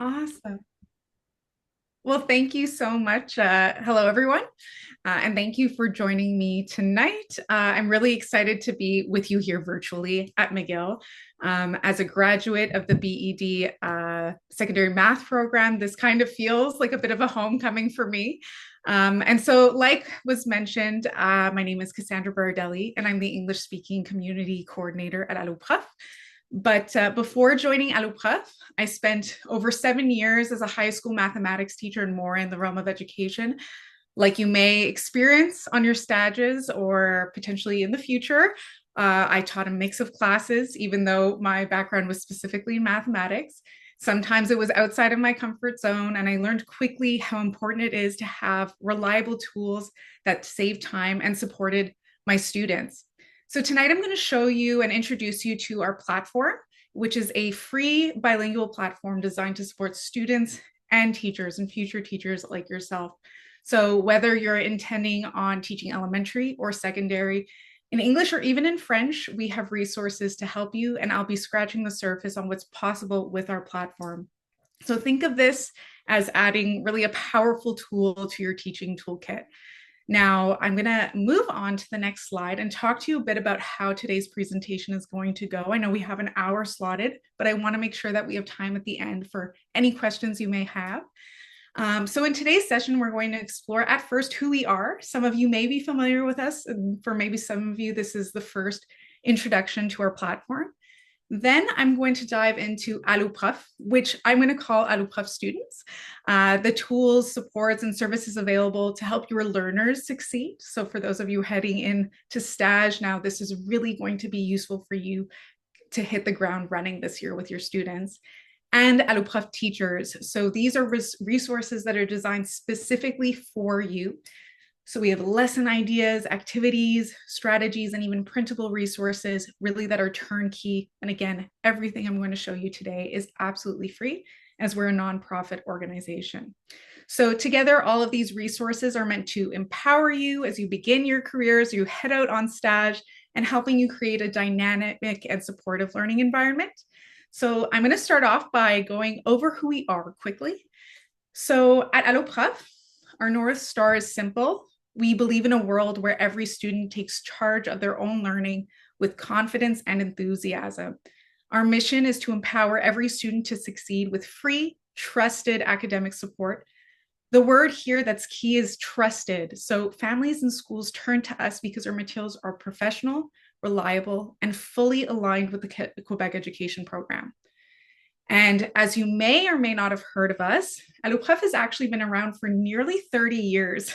Awesome. Well, thank you so much. Hello, everyone. And thank you for joining me tonight. I'm really excited to be with you here virtually at McGill. As a graduate of the BED secondary math program, this kind of feels like a bit of a homecoming for me. And so, like was mentioned, my name is Cassandra Bardelli, and I'm the English speaking community coordinator at Alloprof. But before joining Alloprof, I spent over 7 years as a high school mathematics teacher and more in the realm of education, like you may experience on your stages or potentially in the future. I taught a mix of classes, even though my background was specifically in mathematics. Sometimes it was outside of my comfort zone, and I learned quickly how important it is to have reliable tools that save time and supported my students. So tonight I'm going to show you and introduce you to our platform, which is a free bilingual platform designed to support students and teachers and future teachers like yourself. So whether you're intending on teaching elementary or secondary, in English or even in French, we have resources to help you, and I'll be scratching the surface on what's possible with our platform. So think of this as adding really a powerful tool to your teaching toolkit. Now, I'm going to move on to the next slide and talk to you a bit about how today's presentation is going to go. I know we have an hour slotted, but I want to make sure that we have time at the end for any questions you may have. So in today's session, we're going to explore at first who we are. Some of you may be familiar with us, and for maybe some of you, this is the first introduction to our platform. Then I'm going to dive into Alloprof, which I'm going to call Alloprof students, the tools, supports, and services available to help your learners succeed. So for those of you heading into stage now, this is really going to be useful for you to hit the ground running this year with your students. And Alloprof teachers. So these are resources that are designed specifically for you. So we have lesson ideas, activities, strategies, and even printable resources really that are turnkey. And again, everything I'm going to show you today is absolutely free as we're a nonprofit organization. So together, all of these resources are meant to empower you as you begin your careers, you head out on stage, and helping you create a dynamic and supportive learning environment. So I'm going to start off by going over who we are quickly. So at Alloprof, our North Star is simple. We believe in a world where every student takes charge of their own learning with confidence and enthusiasm. Our mission is to empower every student to succeed with free, trusted academic support. The word here that's key is trusted. So families and schools turn to us because our materials are professional, reliable, and fully aligned with the Quebec Education Program. And as you may or may not have heard of us, Alloprof has actually been around for nearly 30 years.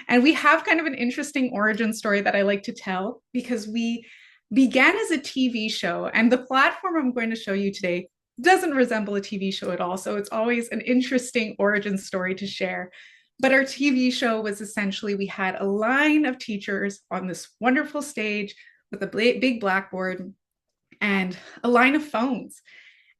And we have kind of an interesting origin story that I like to tell because we began as a TV show, and the platform I'm going to show you today doesn't resemble a TV show at all. So it's always an interesting origin story to share. But our TV show was essentially we had a line of teachers on this wonderful stage with a big blackboard and a line of phones.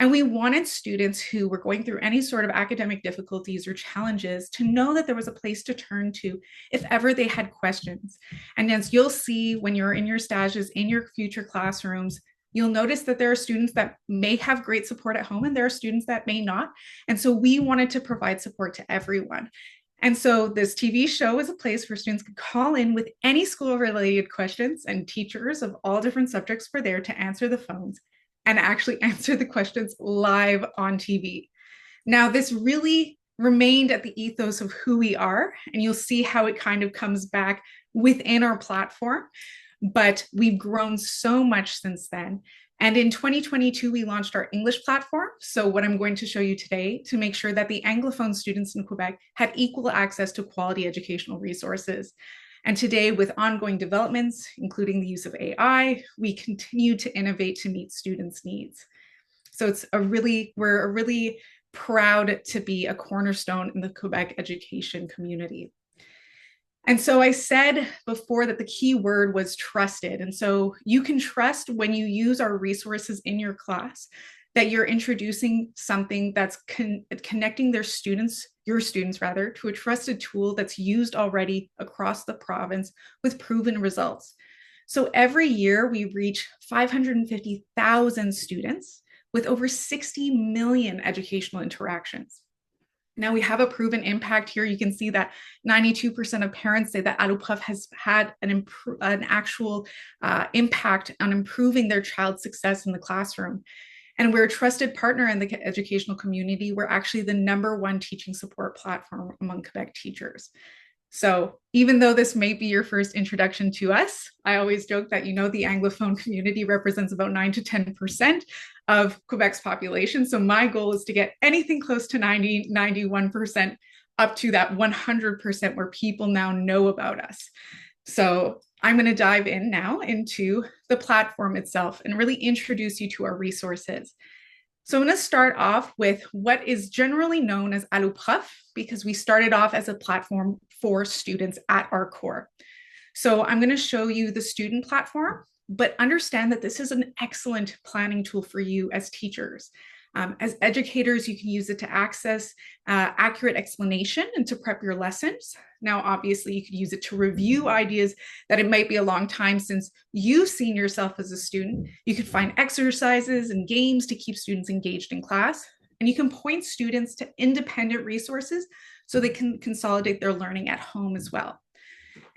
And we wanted students who were going through any sort of academic difficulties or challenges to know that there was a place to turn to if ever they had questions. And as you'll see when you're in your stages, in your future classrooms, you'll notice that there are students that may have great support at home and there are students that may not. And so we wanted to provide support to everyone. And so this TV show is a place where students could call in with any school-related questions, and teachers of all different subjects were there to answer the phones and actually answer the questions live on TV. Now, this really remained at the ethos of who we are, and you'll see how it kind of comes back within our platform. But we've grown so much since then. And in 2022, we launched our English platform. So what I'm going to show you today to make sure that the Anglophone students in Quebec had equal access to quality educational resources. And today, with ongoing developments, including the use of AI, we continue to innovate to meet students' needs. So we're really proud to be a cornerstone in the Quebec education community. And so I said before that the key word was trusted. And so you can trust when you use our resources in your class that you're introducing something that's connecting your students rather, to a trusted tool that's used already across the province with proven results. So every year we reach 550,000 students with over 60 million educational interactions. Now we have a proven impact here. You can see that 92% of parents say that Alloprof has had an actual impact on improving their child's success in the classroom. And we're a trusted partner in the educational community. We're actually the #1 teaching support platform among Quebec teachers. So even though this may be your first introduction to us, I always joke that, the Anglophone community represents about 9 to 10% of Quebec's population. So my goal is to get anything close to 90, 91% up to that 100% where people now know about us. So I'm going to dive in now into the platform itself and really introduce you to our resources. So I'm going to start off with what is generally known as Alloprof, because we started off as a platform for students at our core. So I'm going to show you the student platform, but understand that this is an excellent planning tool for you as teachers. As educators, you can use it to access accurate explanation and to prep your lessons. Now, obviously, you could use it to review ideas that it might be a long time since you've seen yourself as a student. You could find exercises and games to keep students engaged in class. And you can point students to independent resources so they can consolidate their learning at home as well.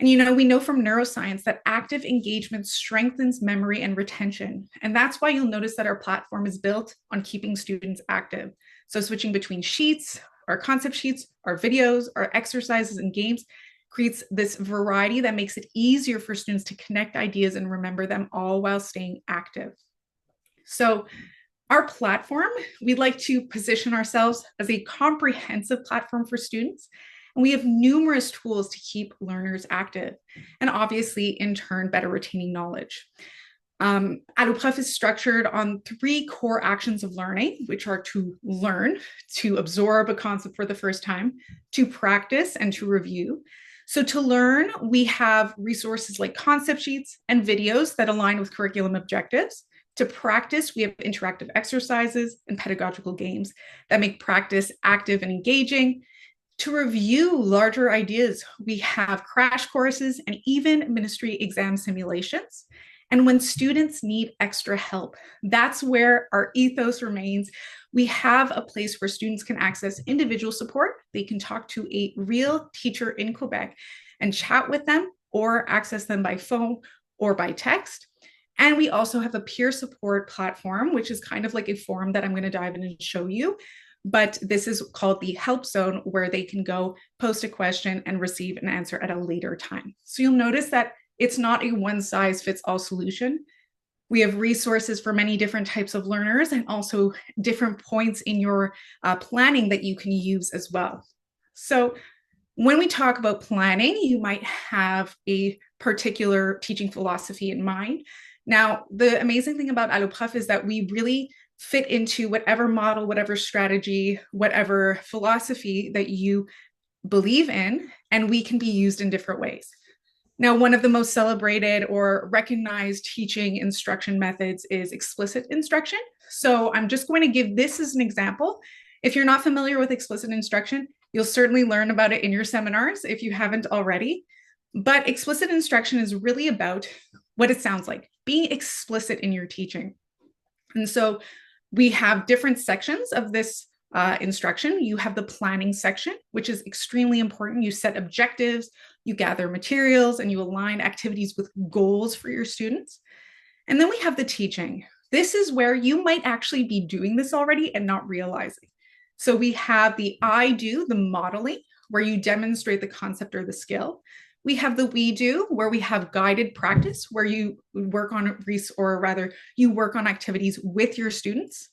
And we know from neuroscience that active engagement strengthens memory and retention. And that's why you'll notice that our platform is built on keeping students active. So switching between sheets, our concept sheets, our videos, our exercises and games creates this variety that makes it easier for students to connect ideas and remember them all while staying active. So our platform, we'd like to position ourselves as a comprehensive platform for students. And we have numerous tools to keep learners active and obviously, in turn, better retaining knowledge. Alloprof is structured on 3 core actions of learning, which are to learn, to absorb a concept for the first time, to practice, and to review. So to learn, we have resources like concept sheets and videos that align with curriculum objectives. To practice, we have interactive exercises and pedagogical games that make practice active and engaging. To review larger ideas, we have crash courses and even ministry exam simulations. And when students need extra help, that's where our ethos remains. We have a place where students can access individual support. They can talk to a real teacher in Quebec and chat with them or access them by phone or by text. And we also have a peer support platform, which is kind of like a forum that I'm going to dive in and show you. But this is called the help zone, where they can go post a question and receive an answer at a later time. So you'll notice that it's not a one-size-fits-all solution. We have resources for many different types of learners and also different points in your planning that you can use as well. So when we talk about planning, you might have a particular teaching philosophy in mind. Now, the amazing thing about Alloprof is that we really fit into whatever model, whatever strategy, whatever philosophy that you believe in, and we can be used in different ways. Now, one of the most celebrated or recognized teaching instruction methods is explicit instruction. So I'm just going to give this as an example. If you're not familiar with explicit instruction, you'll certainly learn about it in your seminars if you haven't already. But explicit instruction is really about what it sounds like, being explicit in your teaching. And so we have different sections of this instruction. You have the planning section, which is extremely important. You set objectives, you gather materials, and you align activities with goals for your students. And then we have the teaching. This is where you might actually be doing this already and not realizing. So we have the I do, the modeling, where you demonstrate the concept or the skill. We have the we do, where we have guided practice, where you work on you work on activities with your students.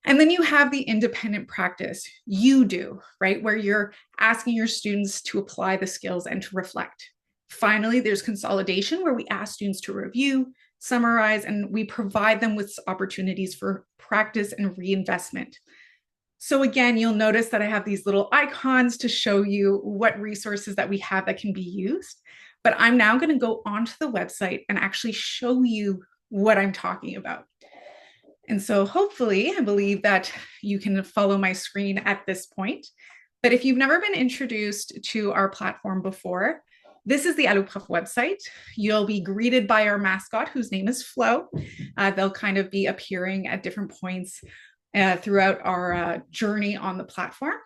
And then you have the independent practice, you do, right? Where you're asking your students to apply the skills and to reflect. Finally, there's consolidation, where we ask students to review, summarize, and we provide them with opportunities for practice and reinvestment. So again, you'll notice that I have these little icons to show you what resources that we have that can be used. But I'm now going to go onto the website and actually show you what I'm talking about. And so hopefully, I believe that you can follow my screen at this point. But if you've never been introduced to our platform before, This is the Alloprof website. You'll be greeted by our mascot, whose name is Flo. They'll kind of be appearing at different points throughout our journey on the platform.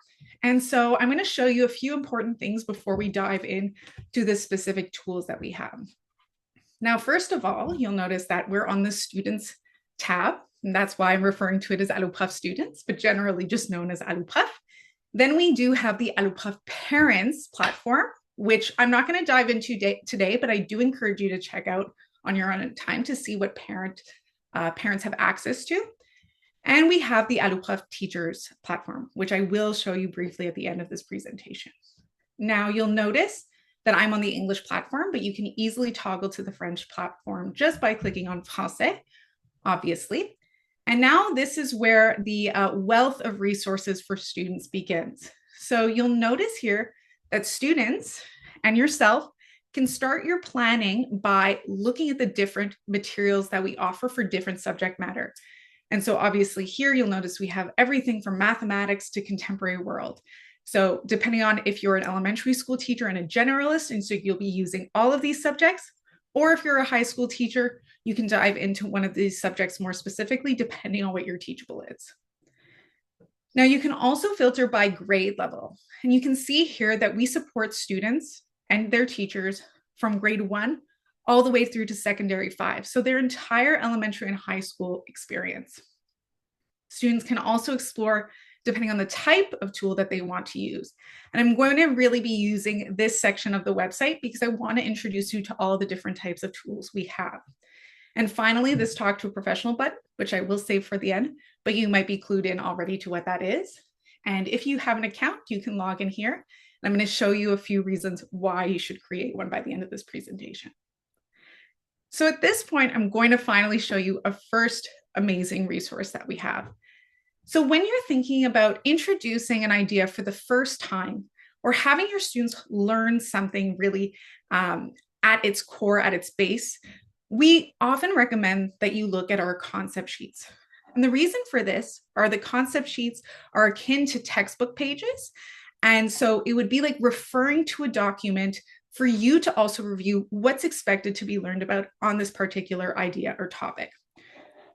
And so I'm going to show you a few important things before we dive in to the specific tools that we have. Now, first of all, you'll notice that we're on the Students tab, and that's why I'm referring to it as Alloprof Students, but generally just known as Alloprof. Then we do have the Alloprof Parents platform, which I'm not going to dive into today, but I do encourage you to check out on your own time to see what parents have access to. And we have the Alloprof Teachers platform, which I will show you briefly at the end of this presentation. Now you'll notice that I'm on the English platform, but you can easily toggle to the French platform just by clicking on Français, obviously. And now this is where the wealth of resources for students begins. So you'll notice here that students and yourself can start your planning by looking at the different materials that we offer for different subject matter. And so obviously here you'll notice we have everything from mathematics to contemporary world. So depending on if you're an elementary school teacher and a generalist, and so you'll be using all of these subjects, or if you're a high school teacher, you can dive into one of these subjects more specifically, depending on what your teachable is. Now you can also filter by grade level, and you can see here that we support students and their teachers from grade 1 all the way through to secondary 5, so their entire elementary and high school experience. Students can also explore depending on the type of tool that they want to use. And I'm going to really be using this section of the website because I want to introduce you to all the different types of tools we have. And finally, this talk to a professional button, which I will save for the end, but you might be clued in already to what that is. And if you have an account, you can log in here. And I'm going to show you a few reasons why you should create one by the end of this presentation. So at this point, I'm going to finally show you a first amazing resource that we have. So when you're thinking about introducing an idea for the first time, or having your students learn something really at its core, at its base, we often recommend that you look at our concept sheets. And the reason for this are the concept sheets are akin to textbook pages. And so it would be like referring to a document for you to also review what's expected to be learned about on this particular idea or topic.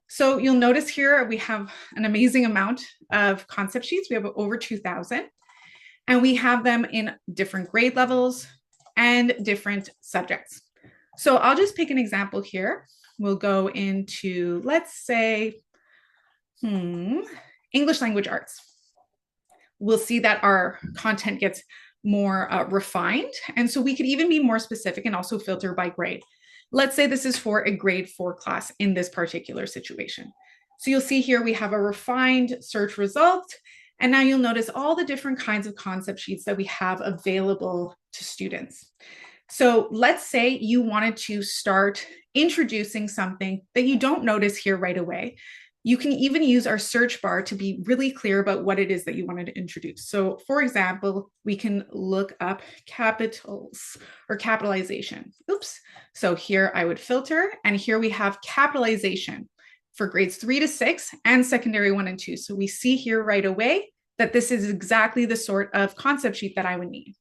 So you'll notice here we have an amazing amount of concept sheets. We have over 2,000, and we have them in different grade levels and different subjects. So I'll just pick an example here. We'll go into, let's say, English language arts. We'll see that our content gets more refined. And so we could even be more specific and also filter by grade. Let's say this is for a grade 4 class in this particular situation. So you'll see here we have a refined search result. And now you'll notice all the different kinds of concept sheets that we have available to students. So let's say you wanted to start introducing something that you don't notice here right away. You can even use our search bar to be really clear about what it is that you wanted to introduce. So for example, we can look up capitals or capitalization. Oops. So here I would filter, and here we have capitalization for grades 3 to 6 and secondary 1 and 2. So we see here right away that this is exactly the sort of concept sheet that I would need.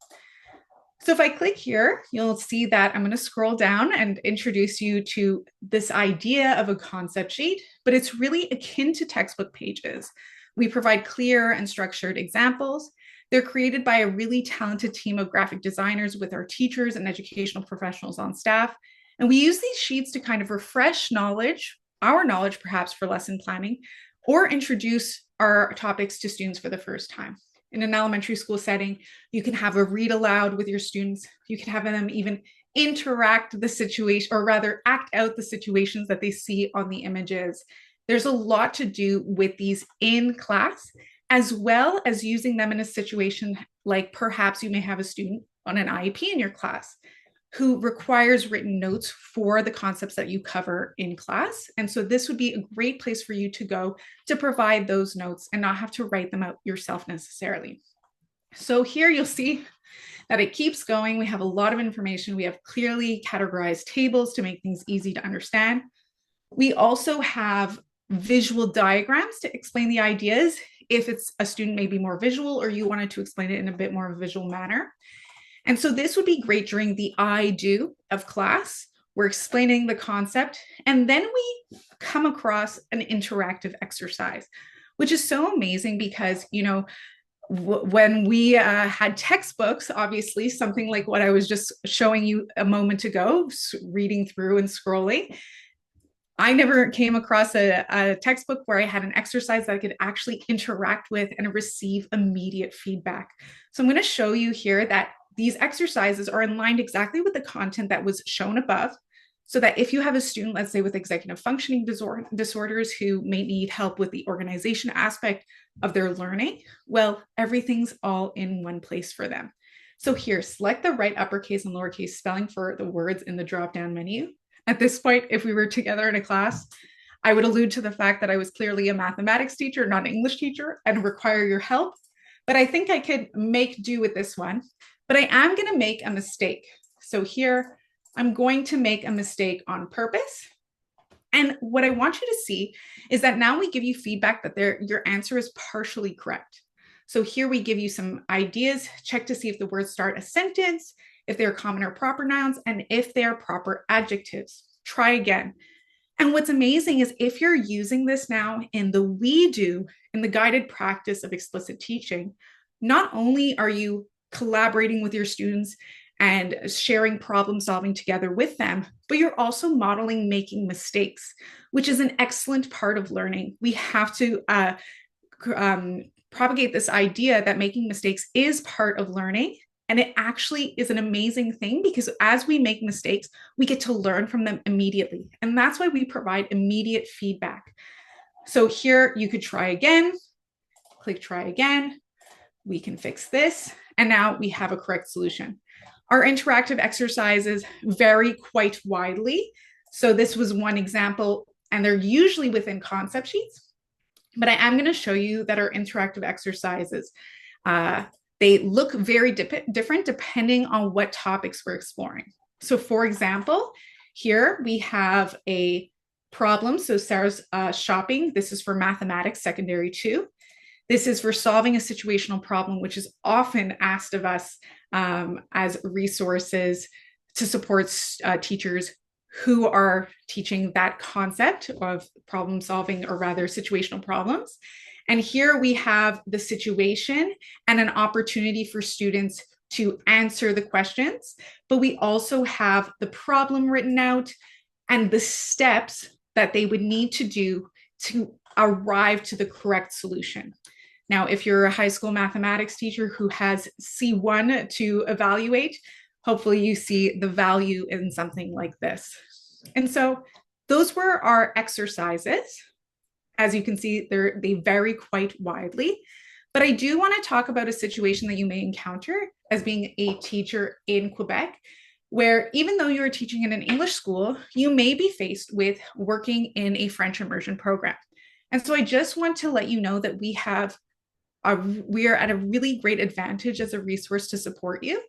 So if I click here, you'll see that I'm going to scroll down and introduce you to this idea of a concept sheet, but it's really akin to textbook pages. We provide clear and structured examples. They're created by a really talented team of graphic designers with our teachers and educational professionals on staff. And we use these sheets to kind of refresh knowledge, our knowledge perhaps for lesson planning, or introduce our topics to students for the first time. In an elementary school setting, you can have a read aloud with your students. You can have them even interact the situation, or rather act out the situations that they see on the images. There's a lot to do with these in class, as well as using them in a situation like perhaps you may have a student on an IEP in your class who requires written notes for the concepts that you cover in class. And so this would be a great place for you to go to provide those notes and not have to write them out yourself necessarily. So here you'll see that it keeps going. We have a lot of information. We have clearly categorized tables to make things easy to understand. We also have visual diagrams to explain the ideas if it's a student maybe more visual or you wanted to explain it in a bit more of a visual manner. And so this would be great during the I do of class. We're explaining the concept, and then we come across an interactive exercise, which is so amazing because, when we had textbooks, obviously, something like what I was just showing you a moment ago, reading through and scrolling, I never came across a textbook where I had an exercise that I could actually interact with and receive immediate feedback. So I'm going to show you here that these exercises are aligned exactly with the content that was shown above, so that if you have a student, let's say with executive functioning disorders who may need help with the organization aspect of their learning, well, everything's all in one place for them. So here, select the right uppercase and lowercase spelling for the words in the drop-down menu. At this point, if we were together in a class, I would allude to the fact that I was clearly a mathematics teacher, not an English teacher, and require your help. But I think I could make do with this one. But I am going to make a mistake. So here, I'm going to make a mistake on purpose. And what I want you to see is that now we give you feedback that your answer is partially correct. So here we give you some ideas, check to see if the words start a sentence, if they're common or proper nouns, and if they are proper adjectives. Try again. And what's amazing is if you're using this now in the we do, in the guided practice of explicit teaching, not only are you collaborating with your students and sharing problem solving together with them, but you're also modeling making mistakes, which is an excellent part of learning. We have to propagate this idea that making mistakes is part of learning. And it actually is an amazing thing because as we make mistakes, we get to learn from them immediately. And that's why we provide immediate feedback. So here you could try again, click try again. We can fix this. And now we have a correct solution. Our interactive exercises vary quite widely. So this was one example, and they're usually within concept sheets. But I am going to show you that our interactive exercises, they look very different depending on what topics we're exploring. So for example, here we have a problem. So Sarah's shopping. This is for mathematics, secondary 2. This is for solving a situational problem, which is often asked of us as resources to support teachers who are teaching that concept of problem solving, or rather situational problems. And here we have the situation and an opportunity for students to answer the questions, but we also have the problem written out and the steps that they would need to do to arrive to the correct solution. Now, if you're a high school mathematics teacher who has C1 to evaluate, hopefully you see the value in something like this. And so those were our exercises. As you can see, they vary quite widely. But I do want to talk about a situation that you may encounter as being a teacher in Quebec, where even though you're teaching in an English school, you may be faced with working in a French immersion program. And so I just want to let you know that we are at a really great advantage as a resource to support you,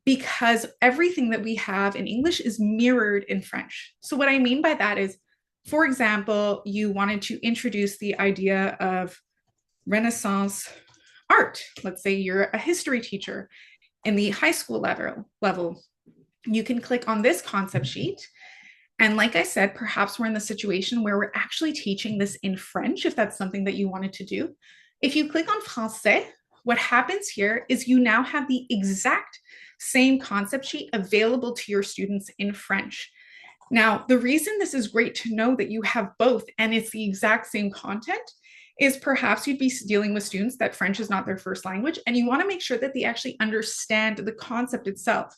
because everything that we have in English is mirrored in French. So what I mean by that is, for example, you wanted to introduce the idea of Renaissance art. Let's say you're a history teacher in the high school level. You can click on this concept sheet. And like I said, perhaps we're in the situation where we're actually teaching this in French, if that's something that you wanted to do. If you click on Français, what happens here is you now have the exact same concept sheet available to your students in French. Now, the reason this is great to know that you have both and it's the exact same content is perhaps you'd be dealing with students that French is not their first language, and you want to make sure that they actually understand the concept itself.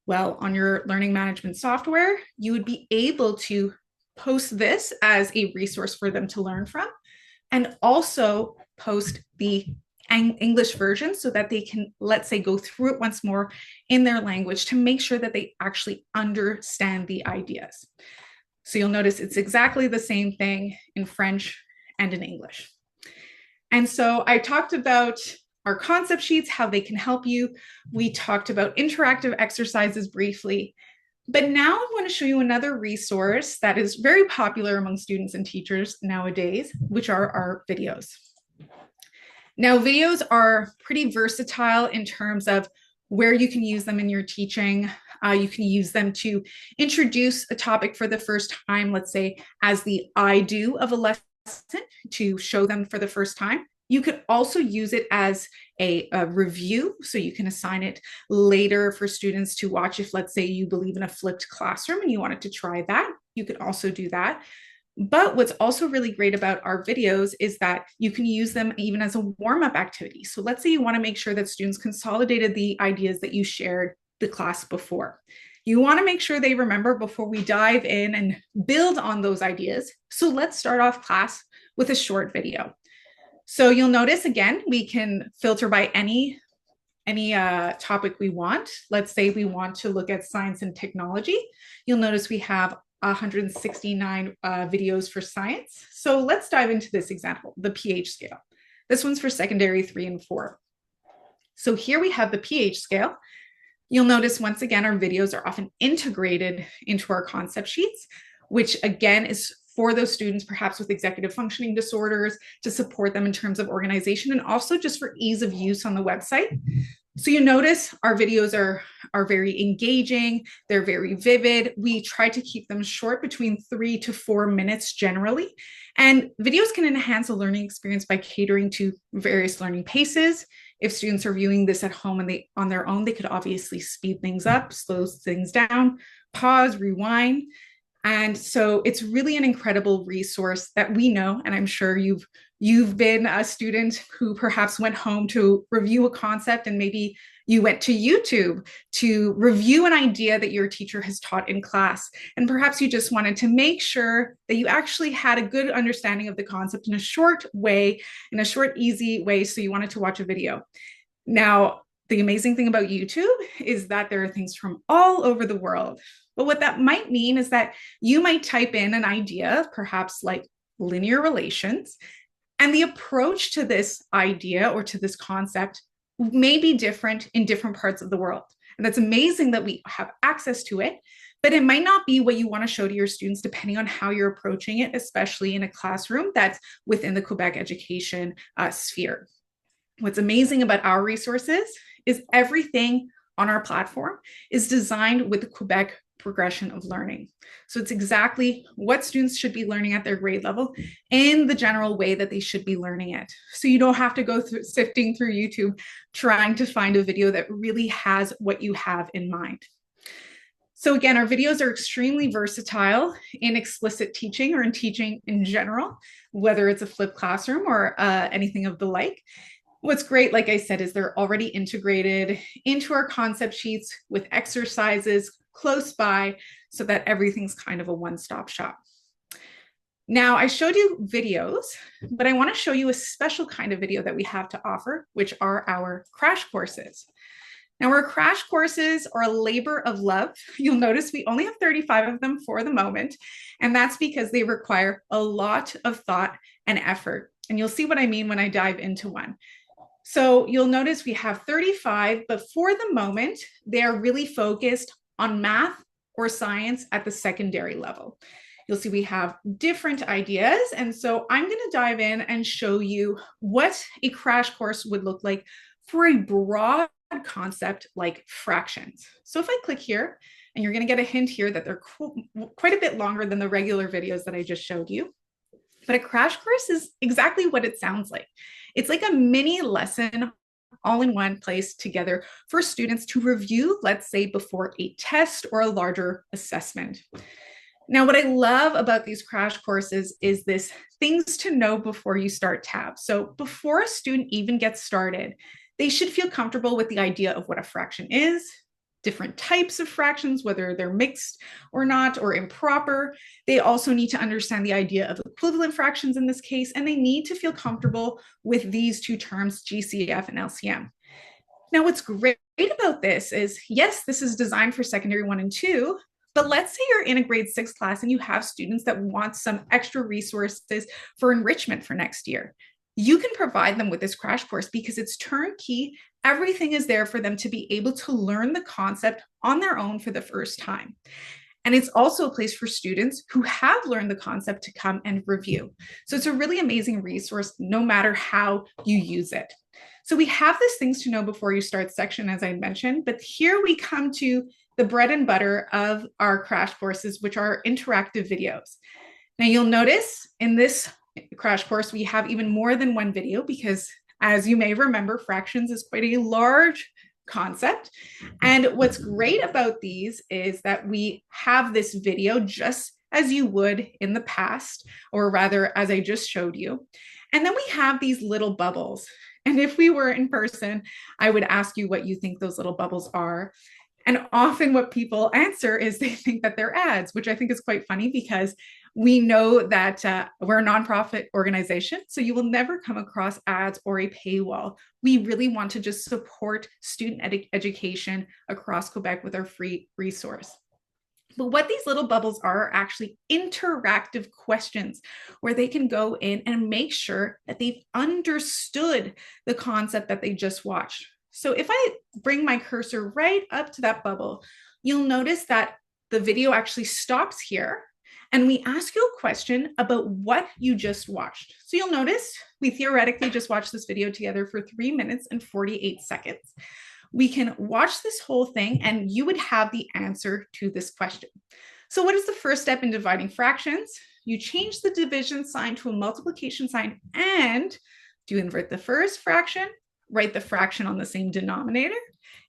Well, on your learning management software, you would be able to post this as a resource for them to learn from, and also post the English version so that they can, let's say, go through it once more in their language to make sure that they actually understand the ideas. So you'll notice it's exactly the same thing in French and in English. And so I talked about our concept sheets, how they can help you. We talked about interactive exercises briefly. But now I want to show you another resource that is very popular among students and teachers nowadays, which are our videos. Now, videos are pretty versatile in terms of where you can use them in your teaching. You can use them to introduce a topic for the first time, let's say as the I do of a lesson, to show them for the first time. You could also use it as a review, so you can assign it later for students to watch. If, let's say, you believe in a flipped classroom and you wanted to try that, you could also do that. But what's also really great about our videos is that you can use them even as a warm-up activity. So let's say you want to make sure that students consolidated the ideas that you shared the class before. You want to make sure they remember before we dive in and build on those ideas. So let's start off class with a short video. So you'll notice, again, we can filter by any topic we want. Let's say we want to look at science and technology. You'll notice we have 169 videos for science. So let's dive into this example, the pH scale. This one's for secondary 3 and 4. So here we have the pH scale. You'll notice, once again, our videos are often integrated into our concept sheets, which again is for those students perhaps with executive functioning disorders, to support them in terms of organization, and also just for ease of use on the website. So you notice our videos are very engaging, they're very vivid. We try to keep them short, between 3 to 4 minutes generally. And videos can enhance a learning experience by catering to various learning paces. If students are viewing this at home and on their own, they could obviously speed things up, slow things down, pause, rewind. And so it's really an incredible resource that we know, and I'm sure you've been a student who perhaps went home to review a concept, and maybe you went to YouTube to review an idea that your teacher has taught in class. And perhaps you just wanted to make sure that you actually had a good understanding of the concept in a short way, in a short, easy way, so you wanted to watch a video. Now, the amazing thing about YouTube is that there are things from all over the world. But what that might mean is that you might type in an idea, perhaps like linear relations, and the approach to this idea or to this concept may be different in different parts of the world. And that's amazing that we have access to it, but it might not be what you want to show to your students depending on how you're approaching it, especially in a classroom that's within the Quebec education sphere. What's amazing about our resources is everything on our platform is designed with the Quebec progression of learning. So it's exactly what students should be learning at their grade level in the general way that they should be learning it. So you don't have to go through sifting through YouTube trying to find a video that really has what you have in mind. So again, our videos are extremely versatile in explicit teaching or in teaching in general, whether it's a flipped classroom or anything of the like. What's great, like I said, is they're already integrated into our concept sheets with exercises close by, so that everything's kind of a one-stop shop. Now, I showed you videos, but I want to show you a special kind of video that we have to offer, which are our crash courses. Now, our crash courses are a labor of love. You'll notice we only have 35 of them for the moment, and that's because they require a lot of thought and effort. And you'll see what I mean when I dive into one. So you'll notice we have 35, but for the moment, they are really focused on math or science at the secondary level. You'll see we have different ideas. And so I'm going to dive in and show you what a crash course would look like for a broad concept like fractions. So if I click here, and you're going to get a hint here that they're quite a bit longer than the regular videos that I just showed you. But a crash course is exactly what it sounds like. It's like a mini lesson all in one place together for students to review, let's say, before a test or a larger assessment. Now, what I love about these crash courses is this things to know before you start tab. So before a student even gets started, they should feel comfortable with the idea of what a fraction is, different types of fractions, whether they're mixed or not, or improper. They also need to understand the idea of equivalent fractions in this case, and they need to feel comfortable with these two terms, GCF and LCM. Now, what's great about this is, yes, this is designed for secondary 1 and 2, but let's say you're in a grade 6 class and you have students that want some extra resources for enrichment for next year. You can provide them with this crash course because it's turnkey. Everything is there for them to be able to learn the concept on their own for the first time. And it's also a place for students who have learned the concept to come and review. So it's a really amazing resource no matter how you use it. So we have this things to know before you start section, as I mentioned, but here we come to the bread and butter of our crash courses, which are interactive videos. Now you'll notice in this crash course, we have even more than one video because, as you may remember, fractions is quite a large concept. And what's great about these is that we have this video just as you would in the past, or rather, as I just showed you. And then we have these little bubbles. And if we were in person, I would ask you what you think those little bubbles are. And often what people answer is they think that they're ads, which I think is quite funny because we know that we're a nonprofit organization, so you will never come across ads or a paywall. We really want to just support student education across Quebec with our free resource. But what these little bubbles are actually interactive questions where they can go in and make sure that they've understood the concept that they just watched. So if I bring my cursor right up to that bubble, you'll notice that the video actually stops here and we ask you a question about what you just watched. So you'll notice we theoretically just watched this video together for 3 minutes and 48 seconds. We can watch this whole thing and you would have the answer to this question. So what is the first step in dividing fractions? You change the division sign to a multiplication sign, and do you invert the first fraction, write the fraction on the same denominator,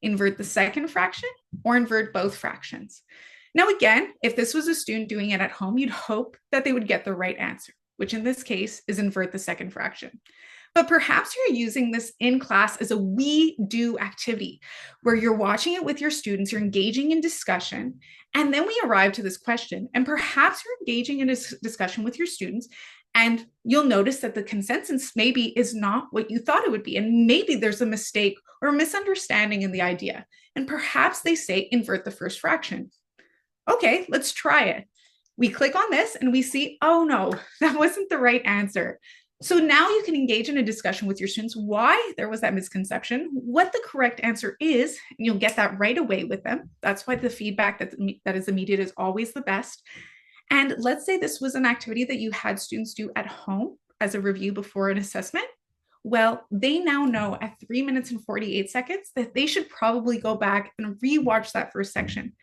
invert the second fraction, or invert both fractions? Now, again, if this was a student doing it at home, you'd hope that they would get the right answer, which in this case is invert the second fraction. But perhaps you're using this in class as a we do activity where you're watching it with your students, you're engaging in discussion, and then we arrive to this question. And perhaps you're engaging in a discussion with your students, and you'll notice that the consensus maybe is not what you thought it would be. And maybe there's a mistake or a misunderstanding in the idea. And perhaps they say invert the first fraction. Okay, let's try it. We click on this and we see, oh no, that wasn't the right answer. So now you can engage in a discussion with your students why there was that misconception, what the correct answer is, and you'll get that right away with them. That's why the feedback that is immediate is always the best. And let's say this was an activity that you had students do at home as a review before an assessment. Well, they now know at 3 minutes and 48 seconds that they should probably go back and rewatch that first section.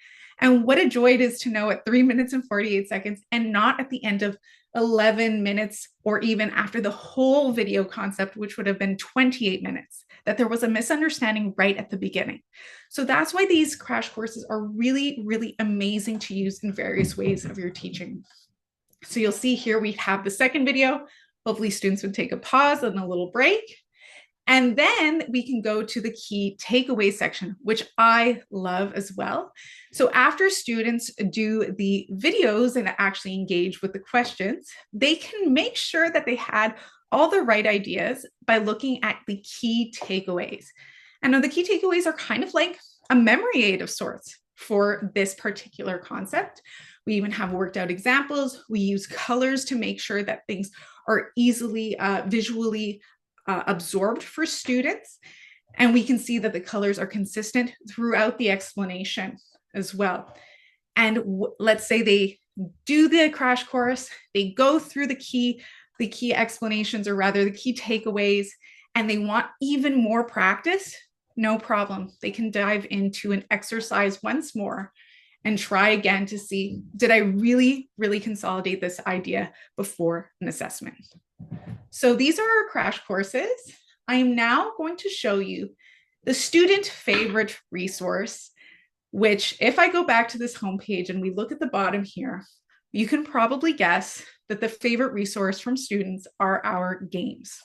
And what a joy it is to know at 3 minutes and 48 seconds and not at the end of 11 minutes or even after the whole video concept, which would have been 28 minutes, that there was a misunderstanding right at the beginning. So that's why these crash courses are really, really amazing to use in various ways of your teaching. So you'll see here we have the second video. Hopefully students would take a pause and a little break. And then we can go to the key takeaway section, which I love as well. So after students do the videos and actually engage with the questions, they can make sure that they had all the right ideas by looking at the key takeaways. And now the key takeaways are kind of like a memory aid of sorts for this particular concept. We even have worked out examples. We use colors to make sure that things are easily visually absorbed for students. And we can see that the colors are consistent throughout the explanation as well. And let's say they do the crash course, they go through the key explanations, or rather the key takeaways, and they want even more practice, no problem. They can dive into an exercise once more and try again to see, did I really, really consolidate this idea before an assessment? So these are our crash courses. I am now going to show you the student favorite resource, which if I go back to this homepage and we look at the bottom here, you can probably guess that the favorite resource from students are our games.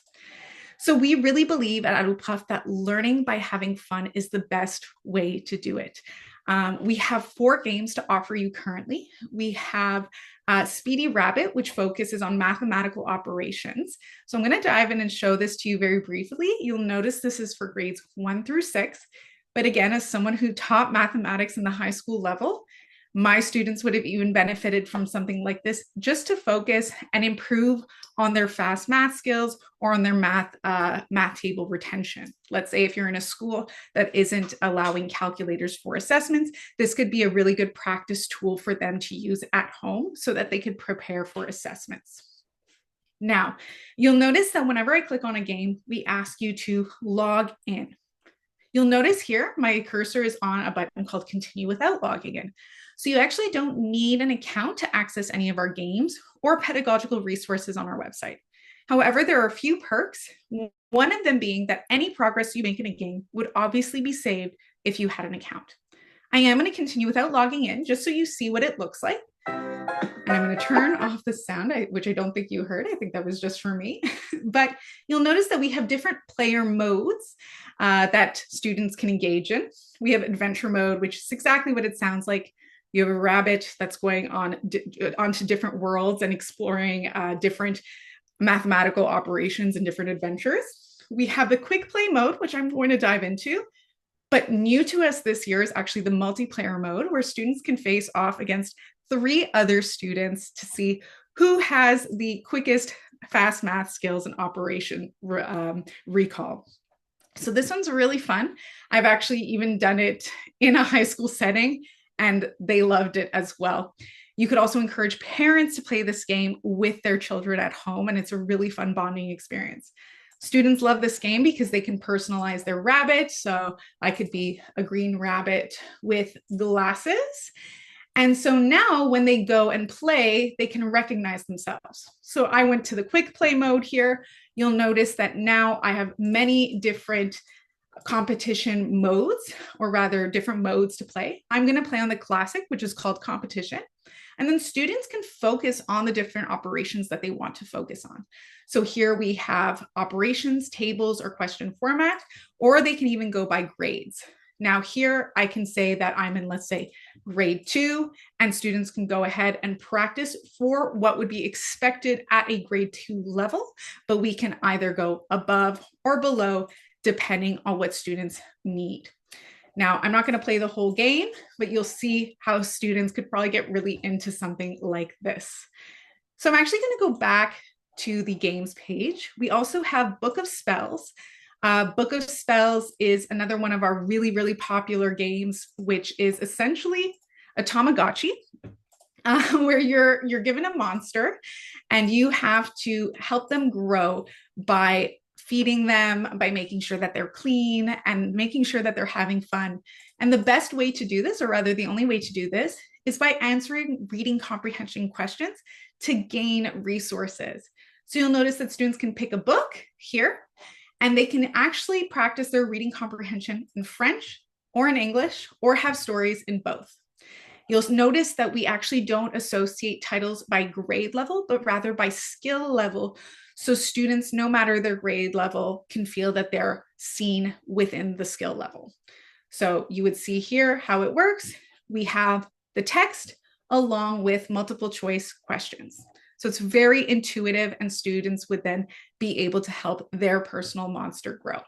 So we really believe at Alloprof that learning by having fun is the best way to do it. We have 4 games to offer you currently. We have Speedy Rabbit, which focuses on mathematical operations. So I'm going to dive in and show this to you very briefly. You'll notice this is for grades 1 through 6. But again, as someone who taught mathematics in the high school level, my students would have even benefited from something like this just to focus and improve on their fast math skills or on their math table retention. Let's say if you're in a school that isn't allowing calculators for assessments, this could be a really good practice tool for them to use at home so that they could prepare for assessments. Now, you'll notice that whenever I click on a game, we ask you to log in. You'll notice here, my cursor is on a button called Continue Without Logging In. So you actually don't need an account to access any of our games or pedagogical resources on our website. However, there are a few perks, one of them being that any progress you make in a game would obviously be saved if you had an account. I am going to continue without logging in just so you see what it looks like. And I'm going to turn off the sound, which I don't think you heard. I think that was just for me. But you'll notice that we have different player modes that students can engage in. We have adventure mode, which is exactly what it sounds like. You have a rabbit that's going on onto different worlds and exploring different mathematical operations and different adventures. We have the quick play mode, which I'm going to dive into. But new to us this year is actually the multiplayer mode, where students can face off against 3 other students to see who has the quickest fast math skills and operation recall. So this one's really fun. I've actually even done it in a high school setting, and they loved it as well. You could also encourage parents to play this game with their children at home, and it's a really fun bonding experience. Students love this game because they can personalize their rabbit. So I could be a green rabbit with glasses. And so now when they go and play, they can recognize themselves. So I went to the quick play mode here. You'll notice that now I have many different competition modes, or rather different modes to play. I'm going to play on the classic, which is called competition. And then students can focus on the different operations that they want to focus on. So here we have operations, tables, or question format, or they can even go by grades. Now here I can say that I'm in, let's say, grade 2, and students can go ahead and practice for what would be expected at a grade 2 level, but we can either go above or below depending on what students need. Now, I'm not going to play the whole game, but you'll see how students could probably get really into something like this. So I'm actually going to go back to the games page. We also have Book of Spells. Book of Spells is another one of our really, really popular games, which is essentially a Tamagotchi, where you're given a monster and you have to help them grow by feeding them, by making sure that they're clean and making sure that they're having fun. And the best way to do this, or rather the only way to do this, is by answering reading comprehension questions to gain resources. So you'll notice that students can pick a book here, and they can actually practice their reading comprehension in French or in English, or have stories in both. You'll notice that we actually don't associate titles by grade level, but rather by skill level. So students, no matter their grade level, can feel that they're seen within the skill level. So you would see here how it works. We have the text along with multiple choice questions. So it's very intuitive, and students would then be able to help their personal monster grow.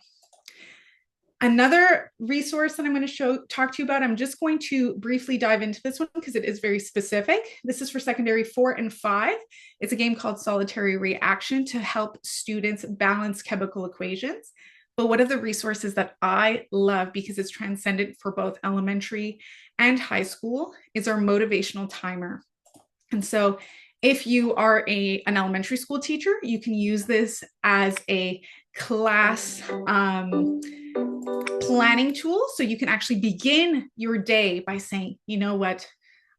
Another resource that I'm going to talk to you about, I'm just going to briefly dive into this one because it is very specific. This is for secondary 4 and 5. It's a game called Solitary Reaction to help students balance chemical equations. But one of the resources that I love, because it's transcendent for both elementary and high school, is our motivational timer. And so if you are an elementary school teacher, you can use this as a class planning tool. So you can actually begin your day by saying, you know what,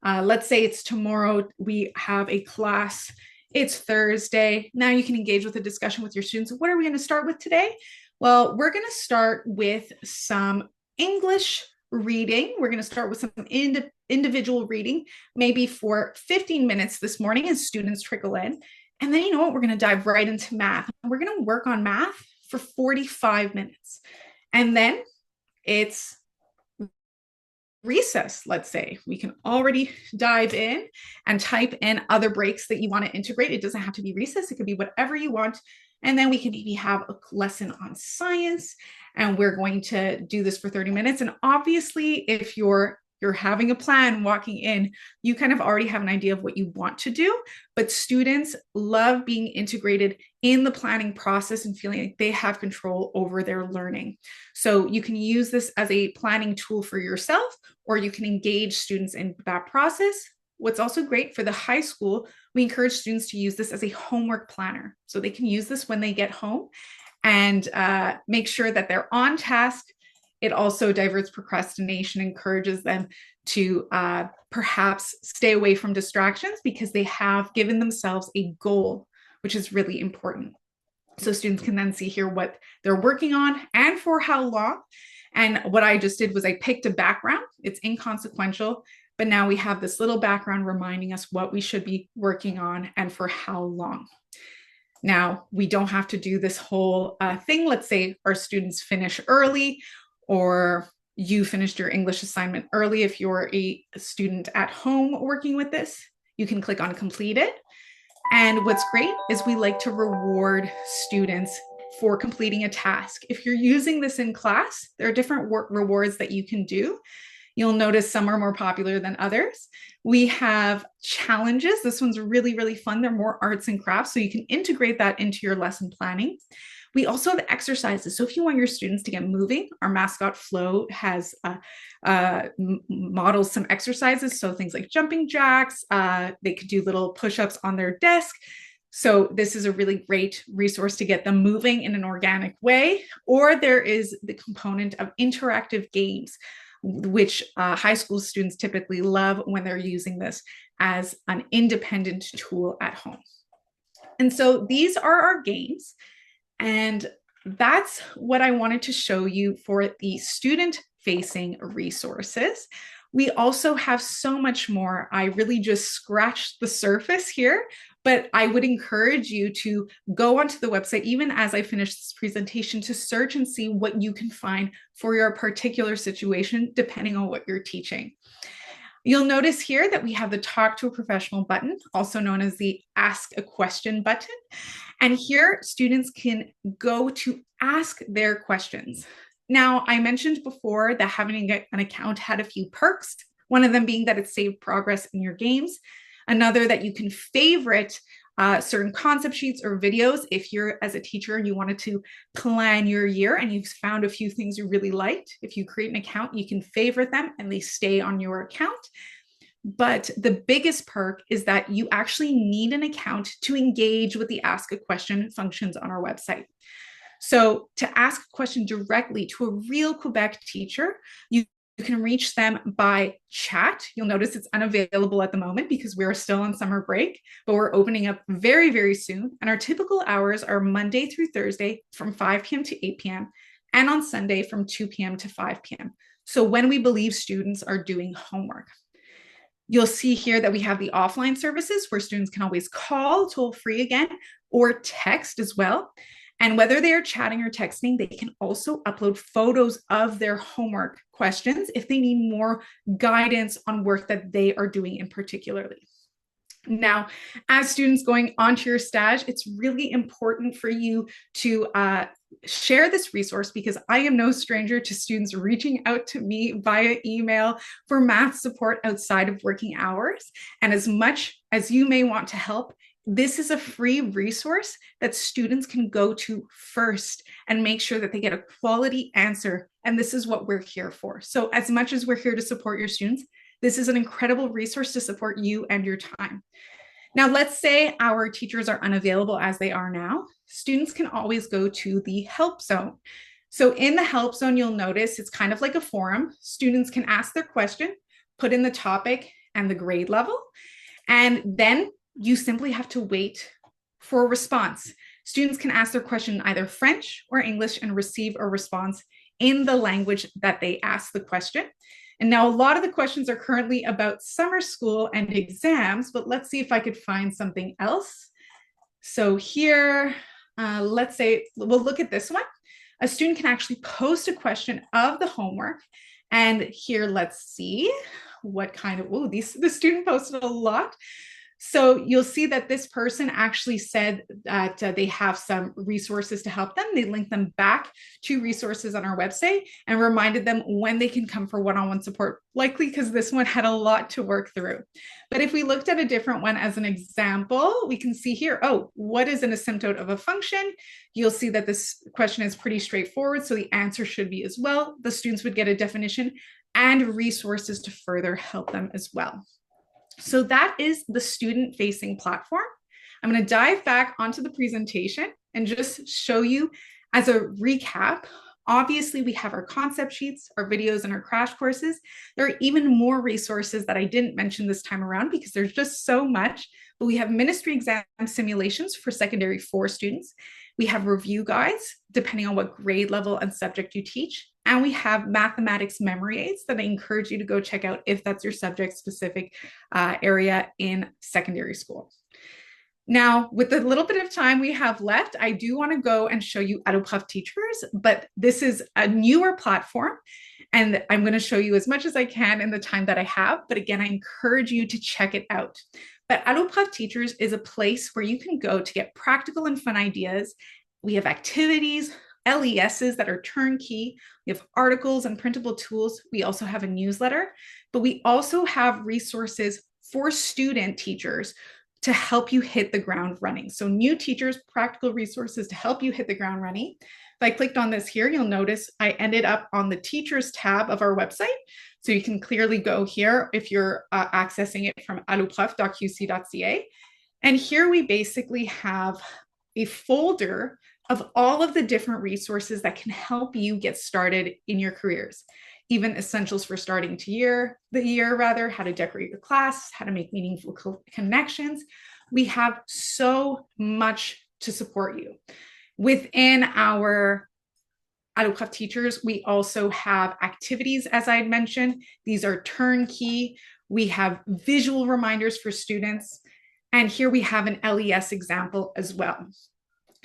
let's say it's tomorrow, we have a class, it's Thursday. Now you can engage with a discussion with your students. What are we going to start with today? Well, we're going to start with some English reading. We're going to start with some individual reading, maybe for 15 minutes this morning as students trickle in. And then, you know what, we're going to dive right into math. We're going to work on math for 45 minutes. And then it's recess, let's say. We can already dive in and type in other breaks that you want to integrate. It doesn't have to be recess. It could be whatever you want. And then we can maybe have a lesson on science, and we're going to do this for 30 minutes. And obviously, if you're having a plan walking in, you kind of already have an idea of what you want to do, but students love being integrated in the planning process and feeling like they have control over their learning. So you can use this as a planning tool for yourself, or you can engage students in that process what's also great for the high school, we encourage students to use this as a homework planner. So they can use this when they get home and make sure that they're on task. It also diverts procrastination, encourages them to perhaps stay away from distractions because they have given themselves a goal, which is really important. So students can then see here what they're working on and for how long. And what I just did was I picked a background. It's inconsequential, but now we have this little background reminding us what we should be working on and for how long. Now, we don't have to do this whole thing. Let's say our students finish early, or you finished your English assignment early. If you're a student at home working with this, you can click on completed. And what's great is we like to reward students for completing a task. If you're using this in class, there are different rewards that you can do. You'll notice some are more popular than others. We have challenges. This one's really, really fun. They're more arts and crafts, so you can integrate that into your lesson planning. We also have exercises. So if you want your students to get moving, our mascot Flo has models some exercises. So things like jumping jacks, they could do little push-ups on their desk. So this is a really great resource to get them moving in an organic way. Or there is the component of interactive games, which high school students typically love when they're using this as an independent tool at home. And so these are our games. And that's what I wanted to show you for the student-facing resources. We also have so much more. I really just scratched the surface here, but I would encourage you to go onto the website, even as I finish this presentation, to search and see what you can find for your particular situation, depending on what you're teaching. You'll notice here that we have the Talk to a Professional button, also known as the Ask a Question button. And here, students can go to ask their questions. Now, I mentioned before that having an account had a few perks, one of them being that it saved progress in your games, another that you can favorite certain concept sheets or videos if you're, as a teacher, you wanted to plan your year and you've found a few things you really liked. If you create an account, you can favorite them and they stay on your account. But the biggest perk is that you actually need an account to engage with the Ask a Question functions on our website. So to ask a question directly to a real Quebec teacher, you can reach them by chat. You'll notice it's unavailable at the moment because we're still on summer break, but we're opening up very, very soon. And our typical hours are Monday through Thursday from 5 p.m. to 8 p.m. and on Sunday from 2 p.m. to 5 p.m. So when we believe students are doing homework. You'll see here that we have the offline services where students can always call toll free again or text as well. And whether they are chatting or texting, they can also upload photos of their homework questions if they need more guidance on work that they are doing in particularly. Now, as students going onto your stage, it's really important for you to share this resource because I am no stranger to students reaching out to me via email for math support outside of working hours. And as much as you may want to help, this is a free resource that students can go to first and make sure that they get a quality answer. And this is what we're here for. So as much as we're here to support your students, this is an incredible resource to support you and your time. Now, let's say our teachers are unavailable as they are now. Students can always go to the help zone. So in the help zone, you'll notice it's kind of like a forum. Students can ask their question, put in the topic and the grade level, and then you simply have to wait for a response. Students can ask their question in either French or English and receive a response in the language that they asked the question. And now a lot of the questions are currently about summer school and exams, but let's see if I could find something else. So here, let's say, we'll look at this one. A student can actually post a question of the homework. And here, let's see what kind of, the student posted a lot. So you'll see that this person actually said that they have some resources to help them. They linked them back to resources on our website and reminded them when they can come for one-on-one support, likely because this one had a lot to work through. But if we looked at a different one as an example, we can see here, what is an asymptote of a function? You'll see that this question is pretty straightforward, so the answer should be as well. The students would get a definition and resources to further help them as well. So that is the student-facing platform. I'm going to dive back onto the presentation and just show you as a recap. Obviously, we have our concept sheets, our videos, and our crash courses. There are even more resources that I didn't mention this time around because there's just so much. But we have ministry exam simulations for secondary 4 students. We have review guides, depending on what grade level and subject you teach. And we have mathematics memory aids that I encourage you to go check out if that's your subject specific area in secondary school. Now, with the little bit of time we have left, I do want to go and show you Alloprof Teachers, but this is a newer platform, and I'm going to show you as much as I can in the time that I have. But again, I encourage you to check it out. But Alloprof Teachers is a place where you can go to get practical and fun ideas. We have activities, LESs that are turnkey. We have articles and printable tools. We also have a newsletter, but we also have resources for student teachers to help you hit the ground running. So new teachers, practical resources to help you hit the ground running. If I clicked on this here, you'll notice I ended up on the teachers tab of our website. So you can clearly go here if you're accessing it from alloprof.qc.ca. And here we basically have a folder of all of the different resources that can help you get started in your careers. Even essentials for starting the year, how to decorate your class, how to make meaningful connections. We have so much to support you. Within our Alloprof Teachers, we also have activities, as I mentioned. These are turnkey. We have visual reminders for students. And here we have an LES example as well.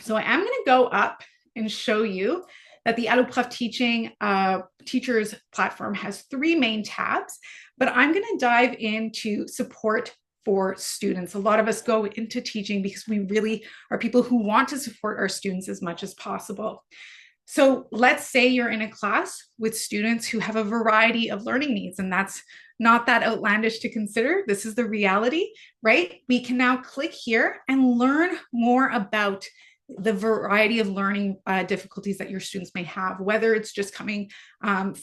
So I am going to go up and show you that the Alloprof Teachers platform has 3 main tabs, but I'm going to dive into support for students. A lot of us go into teaching because we really are people who want to support our students as much as possible. So let's say you're in a class with students who have a variety of learning needs, and that's not that outlandish to consider. This is the reality, right? We can now click here and learn more about the variety of learning difficulties that your students may have, whether it's just coming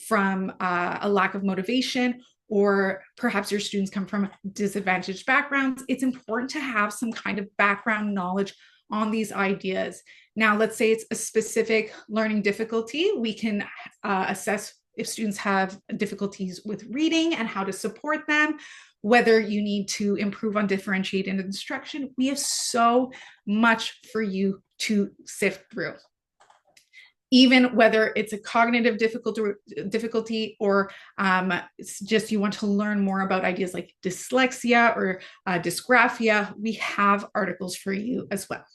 from a lack of motivation, or perhaps your students come from disadvantaged backgrounds. It's important to have some kind of background knowledge on these ideas. Now, let's say it's a specific learning difficulty. We can assess if students have difficulties with reading and how to support them, whether you need to improve on differentiated instruction. We have so much for you to sift through. Even whether it's a cognitive difficulty or it's just you want to learn more about ideas like dyslexia or dysgraphia, we have articles for you as well.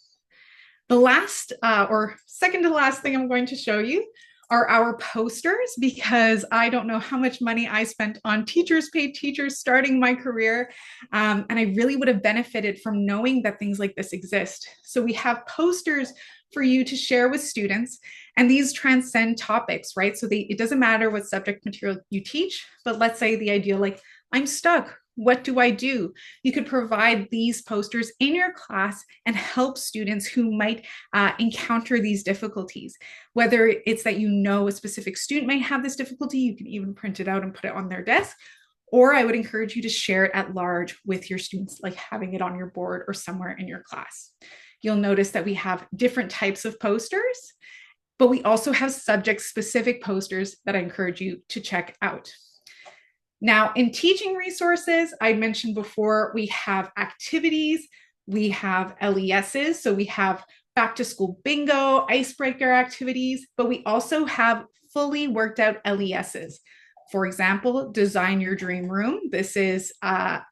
The last or second to last thing I'm going to show you are our posters, because I don't know how much money I spent on teachers paid teachers starting my career. And I really would have benefited from knowing that things like this exist. So we have posters for you to share with students, and these transcend topics, right? So it doesn't matter what subject material you teach, but let's say the idea like, I'm stuck. What do I do? You could provide these posters in your class and help students who might encounter these difficulties. Whether it's that you know a specific student may have this difficulty, you can even print it out and put it on their desk. Or I would encourage you to share it at large with your students, like having it on your board or somewhere in your class. You'll notice that we have different types of posters, but we also have subject-specific posters that I encourage you to check out. Now, in teaching resources, I mentioned before, we have activities, we have LESs, so we have back to school bingo, icebreaker activities, but we also have fully worked out LESs. For example, design your dream room. This is an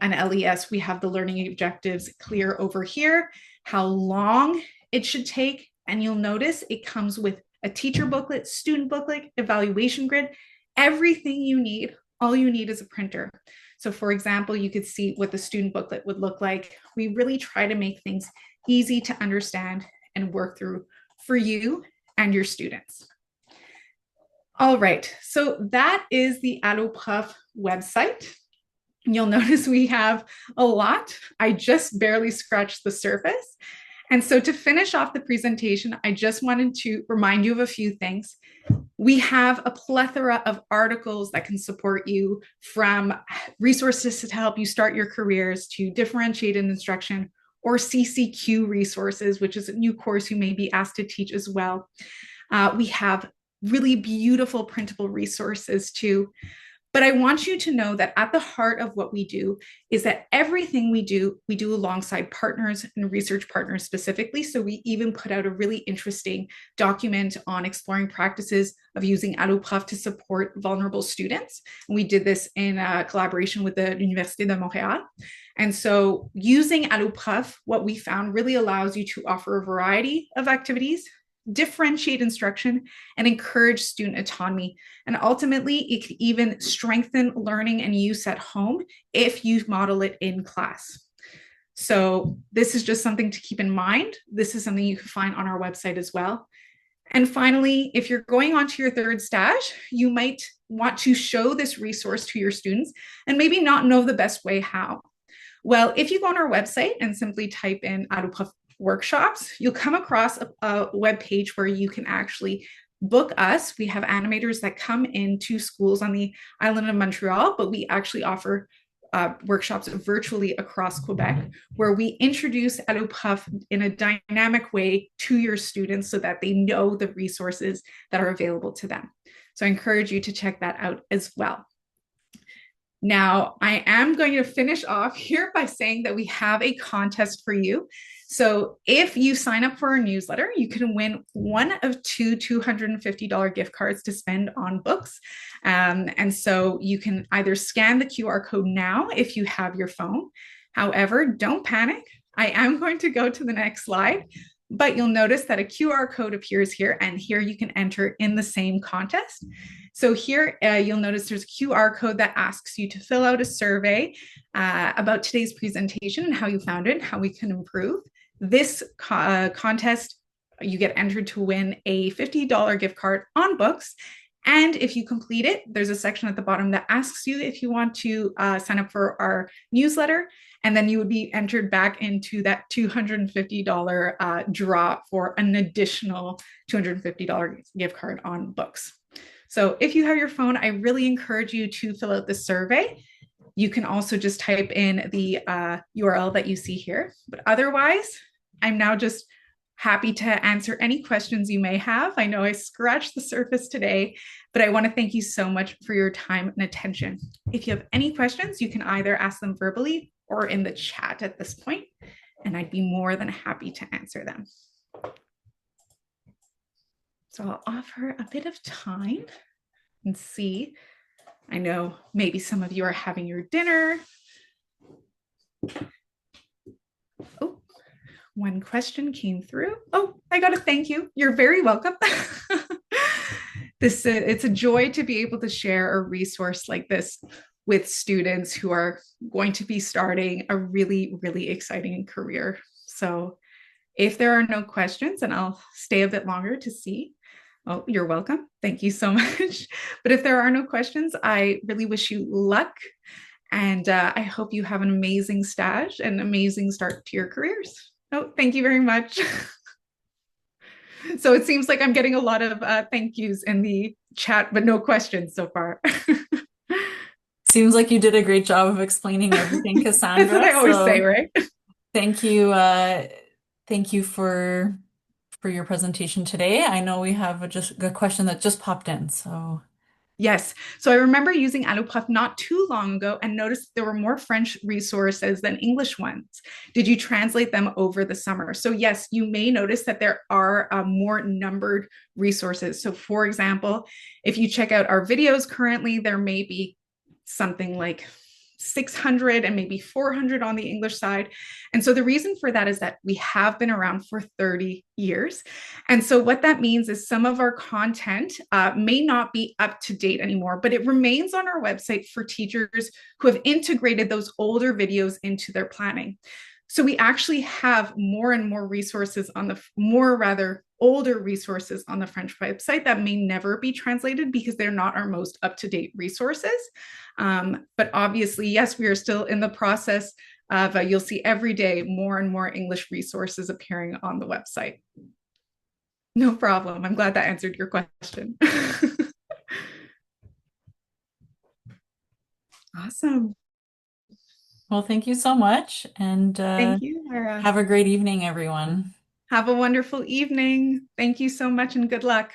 LES. We have the learning objectives clear over here, how long it should take, and you'll notice it comes with a teacher booklet, student booklet, evaluation grid, everything you need. All you need is a printer. So for example, you could see what the student booklet would look like. We really try to make things easy to understand and work through for you and your students. All right, so that is the Alloprof website. You'll notice we have a lot. I just barely scratched the surface. And so to finish off the presentation, I just wanted to remind you of a few things. We have a plethora of articles that can support you, from resources to help you start your careers to differentiated instruction, or CCQ resources, which is a new course you may be asked to teach as well. We have really beautiful printable resources too. But I want you to know that at the heart of what we do is that everything we do alongside partners and research partners specifically. So we even put out a really interesting document on exploring practices of using Alloprof to support vulnerable students. And we did this in collaboration with the Université de Montréal. And so using Alloprof, what we found really allows you to offer a variety of activities, differentiate instruction, and encourage student autonomy. And ultimately, it could even strengthen learning and use at home if you model it in class. So this is just something to keep in mind. This is something you can find on our website as well. And finally, if you're going on to your third stage, you might want to show this resource to your students and maybe not know the best way how. Well, if you go on our website and simply type in Alloprof workshops, you'll come across a web page where you can actually book us. We have animators that come into schools on the island of Montreal, but we actually offer workshops virtually across Quebec, where we introduce Alloprof in a dynamic way to your students so that they know the resources that are available to them. So I encourage you to check that out as well. Now, I am going to finish off here by saying that we have a contest for you. So if you sign up for our newsletter, you can win one of two $250 gift cards to spend on books. And so you can either scan the QR code now if you have your phone. However, don't panic. I am going to go to the next slide, but you'll notice that a QR code appears here, and here you can enter in the same contest. So here you'll notice there's a QR code that asks you to fill out a survey about today's presentation and how you found it, how we can improve. This contest, you get entered to win a $50 gift card on books. And if you complete it, there's a section at the bottom that asks you if you want to sign up for our newsletter. And then you would be entered back into that $250 draw for an additional $250 gift card on books. So if you have your phone, I really encourage you to fill out the survey. You can also just type in the URL that you see here. But otherwise, I'm now just happy to answer any questions you may have. I know I scratched the surface today, but I want to thank you so much for your time and attention. If you have any questions, you can either ask them verbally or in the chat at this point, and I'd be more than happy to answer them. So I'll offer a bit of time and see. I know maybe some of you are having your dinner. Oh, one question came through. Oh, I got to thank you. You're very welcome. It's a joy to be able to share a resource like this with students who are going to be starting a really, really exciting career. So if there are no questions, and I'll stay a bit longer to see. Oh, you're welcome. Thank you so much. But if there are no questions, I really wish you luck. And I hope you have an amazing stage and amazing start to your careers. Oh, thank you very much. So it seems like I'm getting a lot of thank yous in the chat, but no questions so far. Seems like you did a great job of explaining everything, Cassandra. That's what I always say, right? Thank you. Thank you for your presentation today. I know we have a question that just popped in. So yes. So I remember using Alloprof not too long ago and noticed there were more French resources than English ones. Did you translate them over the summer? So yes, you may notice that there are more numbered resources. So for example, if you check out our videos currently, there may be something like 600 and maybe 400 on the English side. And so the reason for that is that we have been around for 30 years. And so what that means is some of our content may not be up to date anymore, but it remains on our website for teachers who have integrated those older videos into their planning. So we actually have more and more resources on the older resources on the French website that may never be translated because they're not our most up-to-date resources. But obviously, yes, we are still in the process but you'll see every day more and more English resources appearing on the website. No problem. I'm glad that answered your question. Awesome. Well, thank you so much, and Thank you, Lara. have a great evening, everyone. Have a wonderful evening. Thank you so much and good luck.